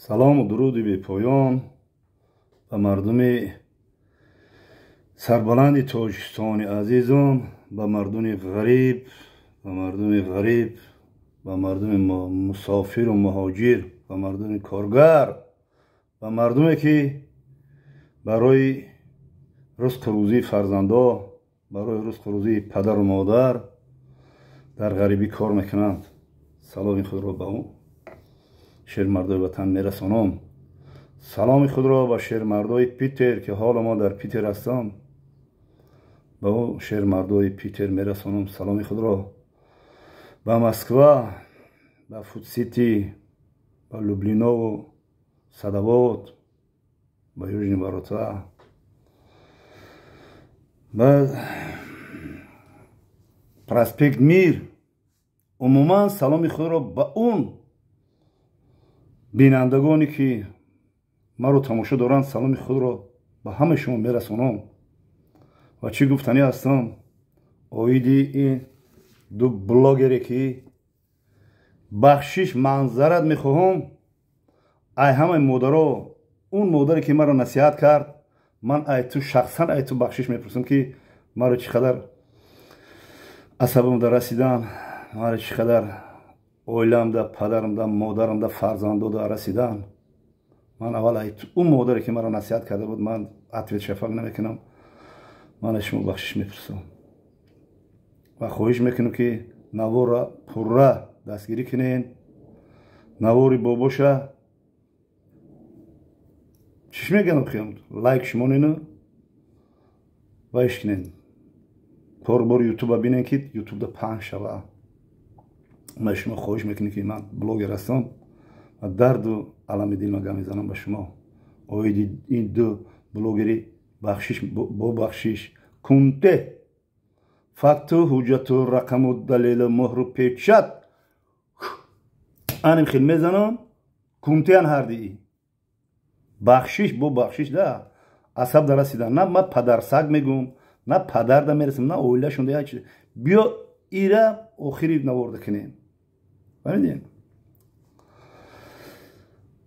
салому дуруди бепоён ба мардуми сарбаланди тоҷикистони азизам, ба мардуми ғариб, ба мардуми мусофиру муҳоҷир, ба мардуми коргар, ба мардуме ки барои ризқу рӯзии фарзандо, барои ризқу рӯзии падару модар дар ғарибӣ кор мекунанд. саломи худро ба шермардои ватан мерасонам. саломи худро ба шермардои Питер ки ҳоло мо дар Питер ҳастам, ба шермардои Питер мерасонам. саломи худро ба Москва, ба Фудсити, ба Люблинову Садовод, ба Южни Ворота, ба проспект Мир. умуман саломи худро ба он бинандагоне ки маро тамошо доранд, саломи худро ба ҳамаи шумо мерасонам. ва чӣ гуфтанӣ ҳастам оиди ин ду блогере ки бахшиш манзарат мехоҳам. ай ҳамаи модаро, он модаре ки маро насиҳат кард, ман ай ту шахсан ай ту бахшиш мепурсам ки маро чӣ қадар асабамда расидан, маро чӣ қадар оиламда, падарамда, модарамда, фарзандода расидан. ман аввал ай он модаре ки маро насиҳат карда буд, ман ответ шафақ намекунам. ман аз шумо бахшиш мепурсам ва хоҳиш мекунам ки навора пурра дастгирӣ кунен. навори бобоша чиш мегӯям киям лайк шумонину ва иш кунен. бор ютуба бинен ки ютубда паҳн шава. ман шумо хоҳиш мекунем ки ман блогер ҳастам ва дарду алами дилма гап мезанам ба шумо. оиди ин ду блогери бахшиш бо бахшиш кунте факту ҳуҷату рақаму далелу муҳру печат аним хел мезанам кунтеан ҳардии бахшиш бо бахшиш да асаб да расидан. на ма падарсаг мегӯм, на падарда мерасам, на оилашунда як чиз. биё ира охири наворда кунем. фаҳмидем?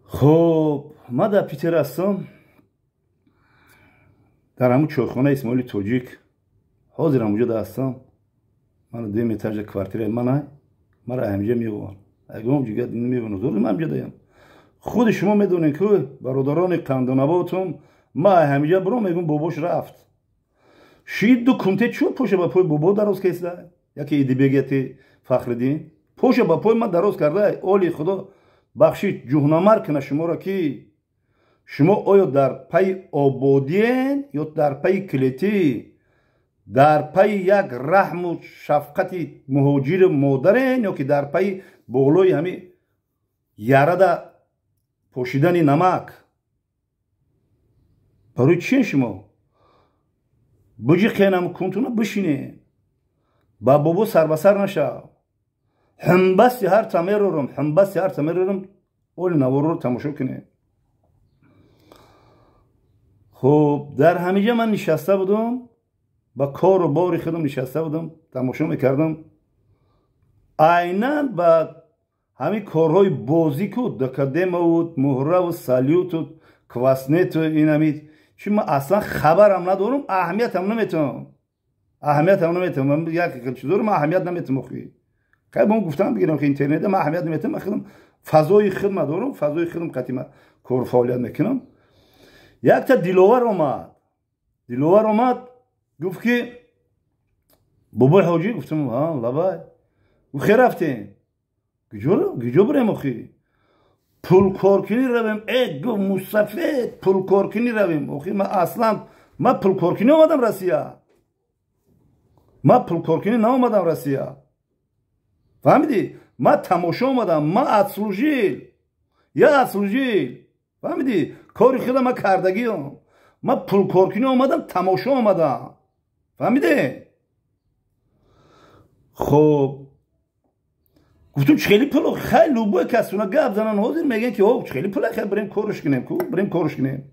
хоб ма дар Питер ҳастам, дар ҳамун чойхона Исмоили Тоҷик. ҳозир ҳамуҷода ҳастам. ман дуюм этажа квартираи манай. мара ҳамҷа меован. ягон ҷига меован. зурдим ҳамҷадаям. худи шумо медонед ки бародарони қандонавотум ма ҳамҷа биро мегӯм бобош рафт. ши ду кунте чӯ поша ба пои бобо дароз кеста? яке идибегияти Фахриддин поша ба пои ман дароз карда. оли худо бахшид ҷуҳнамар кина шуморо ки шумо оё дар пайи ободиен ё дар пайи клетӣ, дар пайи як раҳму шафқати муҳоҷири модарен ё ки дар пайи болои ҳами ярада пошидани намак. барои чие шумо биҷиқенам кунтуна бишине ба бобо сарбасар нашав. ҳамбасти ҳар тамерорам оли наворро тамошо куне. хуб дар ҳамиҷа ман нишаста будам, ба кору бори худам нишаста будам, тамошо мекардам. айнан ба ҳамин корҳои бозӣ ку дакадемавуд муҳраву салюту кваснету инамид чи ман аслан хабарам надорам, аҳамиятам наметам. ман як чизоро ман аҳамият наметам. охи кай ба он гуфтам бигирам ки интернетда ман аҳамият наметам. ман худам фазои хидмат дорам, фазои хидм қатима кор фаъолият мекунам. якта диловар омад гуфт ки бобои ҳоҷӣ. гуфтам лабай. гуфт хе рафтем? гиҷо бурем? охи пулкоркунӣ равем? гуфт мусафед пулкоркунӣ равем? охи ман аслан ман пулкоркунӣ омадам Россия. ман пулкоркунӣ наомадам Россия. фаҳмидӣ? ман тамошо омадам. ман отслужил. фаҳмидӣ? кори худам ман кардагиам. ман пулкоркунӣ омадам, тамошо омадам. фаҳмидӣ? хоб гуфтам чхели пул хай любой касуна гап занан ҳозир мегӯянд ки чхели пул хай бирем корш кунем.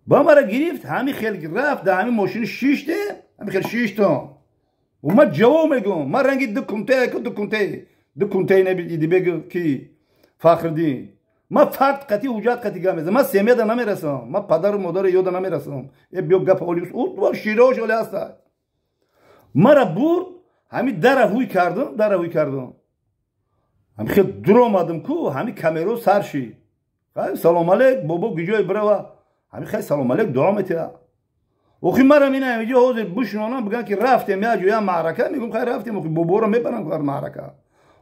ба мара гирифт ҳамин хел рафт дар ҳамин мошини шиште ҳамин хел шишто. ман ҷавоб мегӯям. ман ранги ду кунте идибегӯ ки Фахриддин ما فرد قطعی حجت قطعی گمیزم ما سمیه دا نمیرسم ما پدر و مادر یودا نمیرسم یه بیو گپ اولیوس او دوار شیراش اولی هسته مرا برد همین در هوی کردم همین خیلی در آمدم کو همین کامرو سرشی خیلی سلام علیک بابا گیجای بروا همین خیلی سلام علیک دعا میتیا اوخی مرا مینا اینجا حاضر بشنونم بگن که رفتیم یا جویا معرکه میگم خیلی رفتیم اوخی بابا رو میبرن کار معرکه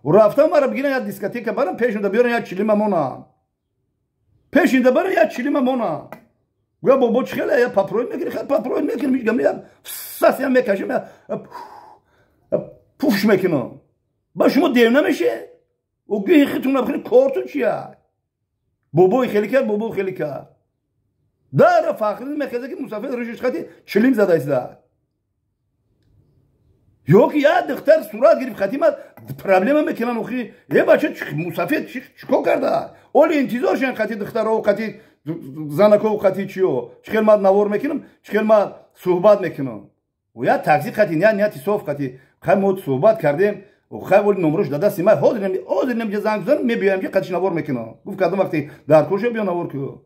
و رفتم مرا بگیرن یا دیسکوتیک برم پیشون بیارن یا چلیم مونا پیشین برن یا چلیم مونا گویا بابا چخله یا پاپروید میکنی خیلی پاپروید میکنی میگم یا ساس یا میکشم یا پوش میکنم با شما دیر نمیشه و گویا خیتون نبخینی کارتون چیه بابا خیلی کرد در فخری میخواد که مسافر روشش خاطی چلیم زده است یا که یا دختر صورت گرفت خاطی ما پرابلم میکنن اوخی یه بچه مسافر چیکار کرده اولی انتظارشن خاطی دختر و خاطی زنکو و خاطی چیو چیکار ما نوار میکنم چیکار ما صحبت میکنم و یا تاکسی خاطی نه تصوف خاطی خیلی مود صحبت کردیم و خیلی ولی نمرش داده سیما حاضر نمیشه زنگ بزنم میبیم که خاطیش نوار میکنم گفت کدوم وقتی در کوشه بیا نوار کو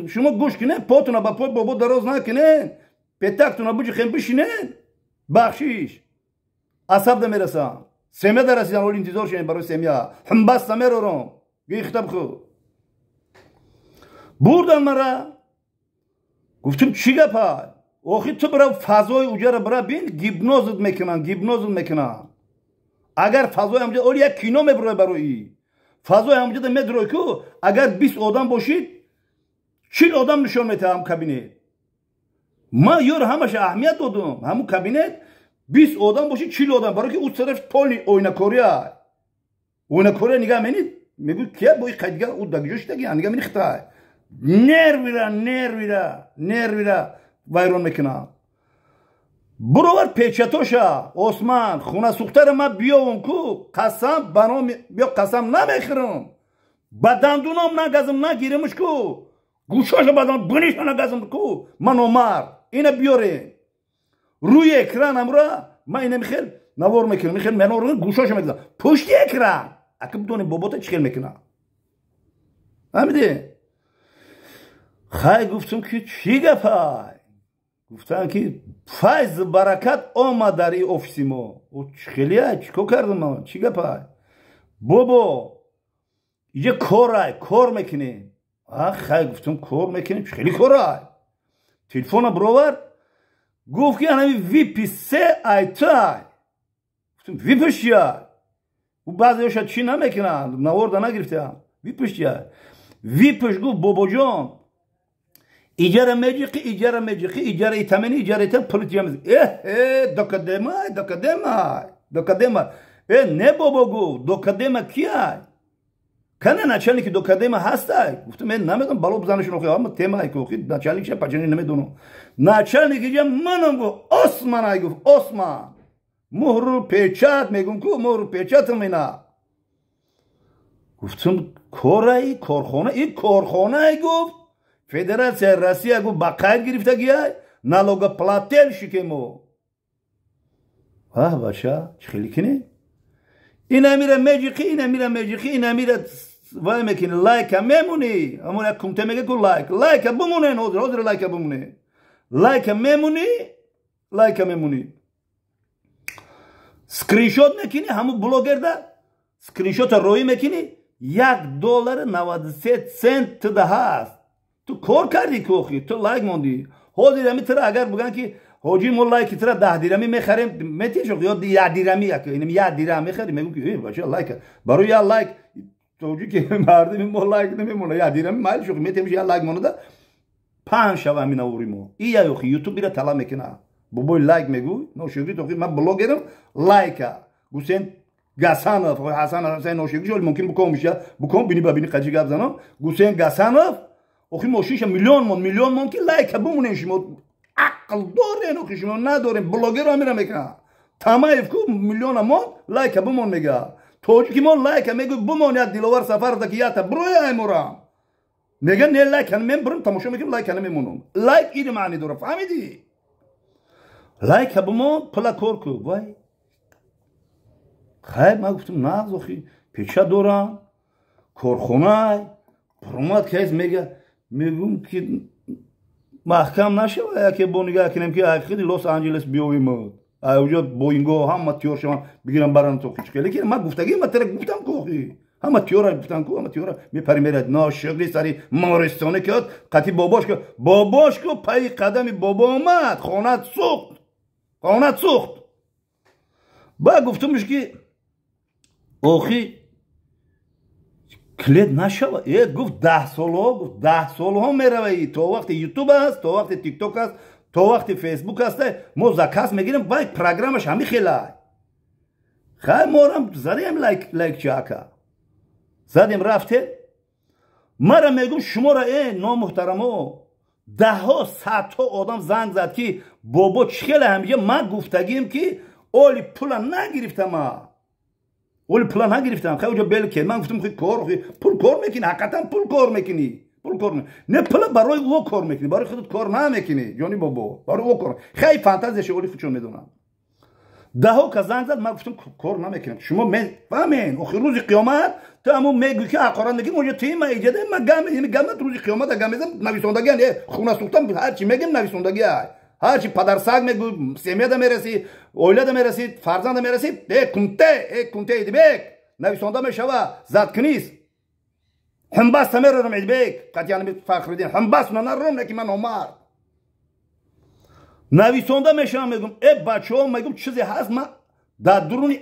شما گوش کنه پاتونا با پات بابا دراز نکنه پتاکتونا بوجی خیم بشینه بخشیش عصب ده میرسن سمیه در رسیدن ولی انتظار شدن برای سمیه هم بسته میرورم گی خطب خو بردن مرا گفتم چی گپای اوخی تو برای فضای اوجه را برای بین گیبنوزد میکنن اگر فضای همجا اولی یک کینو میبروی برای فضای همجا ده میدروی که اگر 20 آدم باشید 40 آدم نشان میده هم کابینت ما یور همش اهمیت دادم همون کابینت 20 آدم باشه 40 آدم برای که اون طرف پول اوینکوری نگاه منید میگو که با این قیدگر او دگجوش دگی نگاه منی خطای نرویره وایرون میکنه برو پیچتوشا عثمان خونه سوختر ما بیاون کو قسم بنام بیا قسم نمیخورم بدندونم نگازم نگیرمش کو گوشاش بدن بنیش نگازم کو من عمر اینه بیاره روی اکران امرا من اینه میخیل نوار میکنم میخیل منور گوشاش میگذارم پشت اکران اگه بدونی باباتا چیکار میکنه فهمیده خیلی گفتم که چی گفای گفتم که فیض برکت آمد در این افیسی ما خیلیه چیکار کردم من چی گفای بابا یه کار میکنه خیلی گفتم کار میکنه خیلی کارای تلفن برآورد گفت که همین ویپی 3 ایتای گفتم ویپش چیه و بعضیش چی نمیکنن نوارده نگرفته ویپش چیه ویپش گفت بابا جان ایجاره میجیقی ایجاره ایتمنی ایجاره ایتم پلیت جمز دوکدمای نه بابا گفت دوکدما کیه کنه начальники دوکدما هسته گفتم من نمیدونم بالا بزنشون اوخی اما تمای که اوخی начальник شه پچنی نمیدونم начальник اینجا منم گفت عثمان مهر پیچت میگم کو مهر پیچت مینا گفتم کارخانه گفت فدراسیون روسیه گفت با قید گرفته گیای налогоплательщики شکمو باشا خیلی کنه اینا میره میجیقی اینا میره وای میکنه لایک میمونی همون کمته میگه که لایک بمونه حاضر لایک میمونی سکرین شات میکنی همون بلوگر ده سکرین شات روی میکنی $1.93 ده هست تو کار کردی کوخی تو لایک موندی حاضر همی ترا اگر بگن که حاجی ما لایک ترا 10 درمی میخریم میتیشو یا 10 درمی اینم 1 درم میخریم میگم که باشه لایک برای یا لایک توجی که مردم ما لایک نمیمونه 1 درمی مال شو میتیمش یا لایک مونده 5 شب همین اوریم ای یا اخی یوتیوب را طلا میکنه بابا لایک میگو نوشیگی تو من بلوگرم لایک گوسن گاسانوف حسن حسین نوشیگی جول ممکن بکوم بینی ببینی قجی گپ زنم گوسن گاسانوف اوخی موشیش میلیون من که لایک بمونه شما عقل دارین اوخی شما ندارین بلوگر هم میرم میکنه تمایف کو میلیون من لایک بمون میگه توجی که من لایک میگه بمون یک دیلوار سفر دکیاتا بروی ایمورم میگه نه لایک من برم تماشا میکنم لایک نمیمونم لایک این معنی داره فهمیدی لایک بمون پلا کار کو وای خیلی من گفتم نه اوخی پیچه دارم کارخانه پرومات کیس میگم که محکم نشه و که با نگاه کنیم که حقیقی لس آنجلس بیاییم اونجا بوینگو هم تیور شما بگیرم برام تو کچکه لیکن من گفتگی من ترک گفتم کوخی همه تیورا گفتن کو همه تیورا میپری میرد ناشغلی سری مارستانه که قطعی باباش که پای قدم بابا آمد خانت سوخت با گفتمش که آخی کلید نشوه گفت 10 سال ها میروی تو وقت یوتیوب است تو وقت تیک توک است تو وقت فیسبوک است ما زکاس میگیریم باید پروگرامش همی خیلی ما هم زدیم لایک چاکا زدیم رفته مرا میگم شما را نامحترمو ده ها صد ها آدم زنگ زد که بابا چخیل همیشه من گفتگیم که اولی پولا نگرفتم خیلی اونجا بیل که من گفتم پول کار میکنی حقیقتا پول کار میکنی نه پول برای او کار میکنی برای خودت کار نمیکنی جانی بابا برای او کار خیلی فانتزیش اولی خودشون میدونم ده ها که زنگ زد من گفتم کار نمیکنم شما فهمین آخر روز قیامت تو همون میگوی که حقارت میکنی اونجا تیم ایجاده من گمت روز قیامت گمیزم نویسندگی خونه سوختم هرچی میگم نویسندگی هرچی پدر سگ میگو سمیه ده میرسی اویله ده میرسی فرزند میرسی کنته ایدی بیک نویسنده میشوه زد کنیست همبست همه رو میدی بیک قطعا فخردین همبست نرم نکی من عمر نویسنده میشم میگم بچه ها میگم چیزی هست من در درونی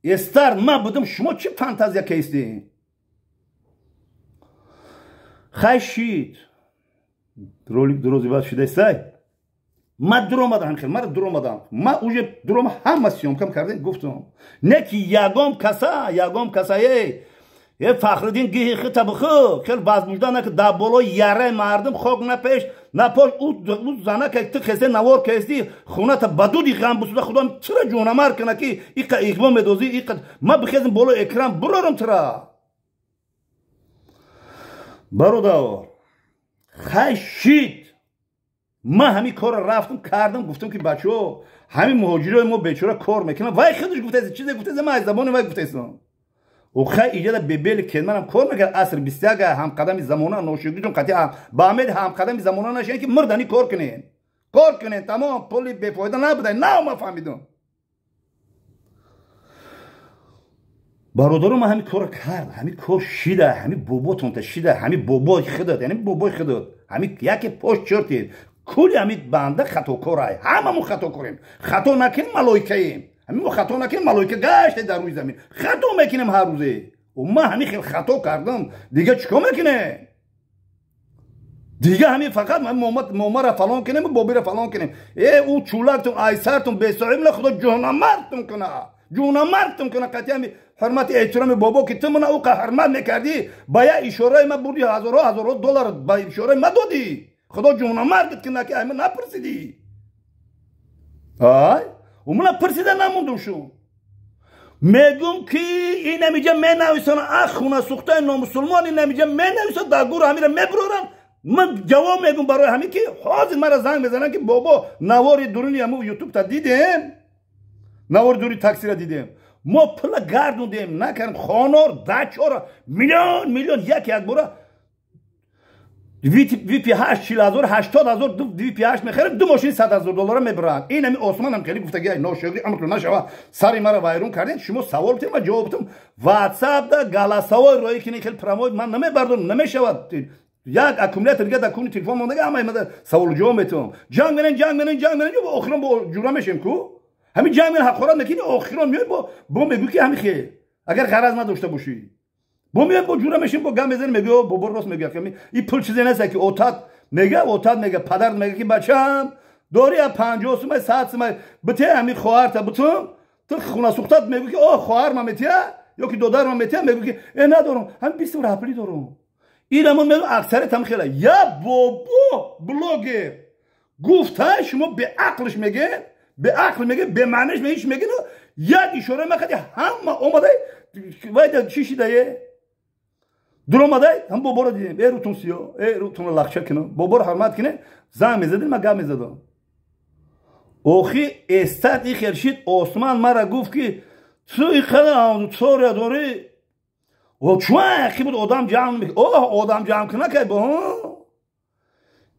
استر من بودم شما چه فانتازیا کیستی خیشید رولیک دروزی باید شده سای من درام آدم خیلی من درام آدم من اوج درام هم مسیوم کم کردیم گفتم نه کی یگام کسایی یه فخردین گیه خطب خیلی باز بودن که دبولو یاره مردم خوک نپیش نپاش او زنه که تو خسته نوار کهستی خونه تا بدودی غم بسوده خدا چرا جونمار کنه که ایقا اقبام میدوزی ایقا ما بخیزم بولو اکرام برارم ترا برادر خشید ما همین کار رفتم کردم گفتم که بچه همین مهاجرای ما بیچاره کار میکنن وای خودش گفته چیزی گفته من از زبان وای گفته و خیلی ایجاد بیبیل که منم کار میکرد عصر 21 هم قدم زمانه نوشیگیتون قطعا با امید هم قدم زمانه نشین که مردنی کار کنین تمام پولی بفایده نبوده نه ما فهمیدم برادرم ما همین کار کرد همین کار شیده همین باباتون تشیده همین بابای خودت یعنی بابای خودت همین یکی پشت چرتید کلی همین بنده خطا کارای هممون خطا کنیم خطا نکنیم ملائکه‌ایم همین خطا نکنیم ملائکه گشت در روی زمین خطا میکنیم هر روزه و من همین خیلی خطا کردم دیگه چیکار میکنه دیگه همین فقط من ماما را فلان کنیم و بابی را فلان کنیم او چولکتون ایسرتون بساییم خدا جونمرتون کنه قطعا حرمت احترام بابا که تو من او حرمت میکردی با یه اشاره من بردی هزارها دلار با اشاره من دادی خدا جونمرت کنه که همه نپرسیدی و من پرسیده نموندم شو میگم که این نمیجه می نویسن خونه سوخته نامسلمان این نمیجه می نویسن در گور همین را میبرورن من جواب میگم برای همین که حاضر مرا زنگ بزنن که بابا نواری درونی همو یوتیوب تا دیدیم نوار دوری تاکسی را دیدیم ما پلا گردوندیم نکردیم خانار دچار میلیون یک بورا وی پی 8 40,000 80,000 وی پی 8 میخرن دو ماشین 100,000 دلار میبرن این همین عثمان هم خیلی گفتگی ناشغلی امر نشوا سری مرا وایرون کردین شما سوال کردین من جواب دادم واتساپ دا گلاساوی روی که خیلی پروموت من نمیبردم نمیشود یک اکومولاتور دیگه در کونی تلفن مونده اما من سوال جواب میتونم جنگ منن با آخرام با جورا میشیم کو همین جنگ من حقارت نکنی آخرام میاد با میگو که همین خیر اگر غرض نداشته باشی با میاد با جورا میشیم با گم بزنیم میگه بابا راست میگه که این پول چیزی نیست که اوتاد میگه پدر میگه که بچم داری 50 سوم 100 سوم بته همین خواهر تا بتون تو خونه سوختات میگه که خواهر من میتیه یا که دادر من میتیه میگه که ندارم هم 20 رپلی دارم اینمون میگم اکثر تام خیلی یا بابا بلاگر گفته شما به عقلش میگه به معنیش میگه میگه یک اشاره میکنه همه اومده وای چیشی دایه در اومده هم بابا رو دیدیم روتون سیاه روتون لخشه کنه بابا رو حرمت کنه زن میزدیم من گم میزدم اوخی استاد خرشید عثمان مرا گفت که تو این خدا هم چور داری او چوان کی بود آدم جمع میکنه آدم جمع کنه که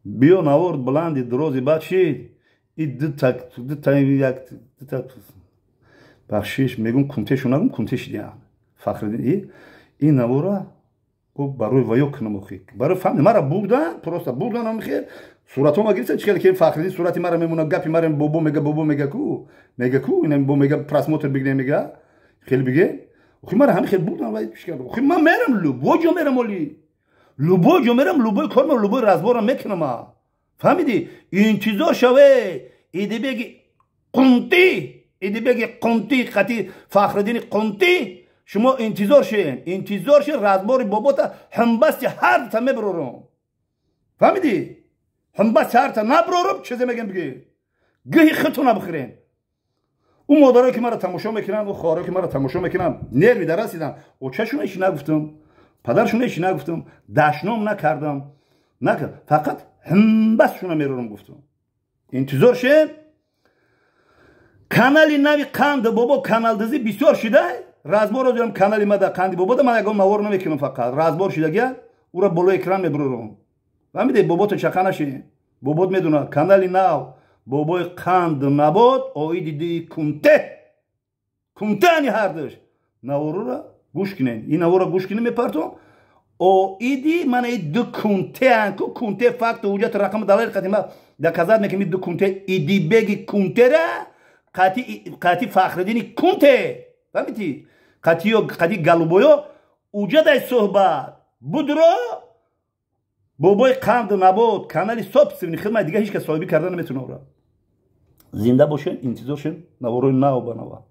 بیا نورد بلندی دروزی بعد شید این دو تا یک بخشیش میگم کنتشون نگم کنتش دیام فخردین این نورا او برای ویو کنم خیک برای فهم مرا بودن پروستا بودن هم خیر صورتم اگه چه که فخردین صورتی مرا میمونه گپی مرا بوبو میگه کو اینم بو میگه پراسموتر بگه میگه خیلی بگه خب مرا هم خیلی بودن وای پیش کرد خب من میرم لوبوجو میرم ولی لوبوجو میرم لوبوی کارم لوبوی رازبورم میکنم فهمیدی انتظار شوه ایدی بگی قنتی خاطی فخردین قنتی شما انتظار شین رازبور بابا تا همبست هر تا میبرورم فهمیدی همبست هر تا نبرورم چیزی میگم بگی گهی خطو نبخیرین اون مادرها که مرا تماشا میکنن و خواهرها که مرا تماشا میکنن نروی در رسیدم و چشونش نگفتم پدرشونش نگفتم دشنام نکردم فقط همبست شونه میرورم گفتم انتظار شین کانالی نوی قند بابا کانال دزی بسیار شده رازبور رو دارم کانالی ما دا قندی بابا دا من اگه مور نمیکنم فقط رازبور شده گه او را بالا اکران میبرورم و میده بابا تو چخه نشی بابا میدونه کانالی نو بابای قند نبود اوی دیدی کنته انی هردش نورو را گوش کنین این نورو را گوش کنین میپرتم او ایدی من ای دو کنته انکو کنته فقط اوجت رقم دلار قدیمه در کذاد میکنم دو کنته ایدی بگی کنته را قاتی فخردینی کنته فهمیدی قاتی گلوبویو اوجت ای صحبت بودرو بابای قند نبود کانالی صبح سیونی خدمت دیگه هیچ که صاحبی کردن نمیتونه اورا زنده باشین انتظار شین نوروی ناو بنوا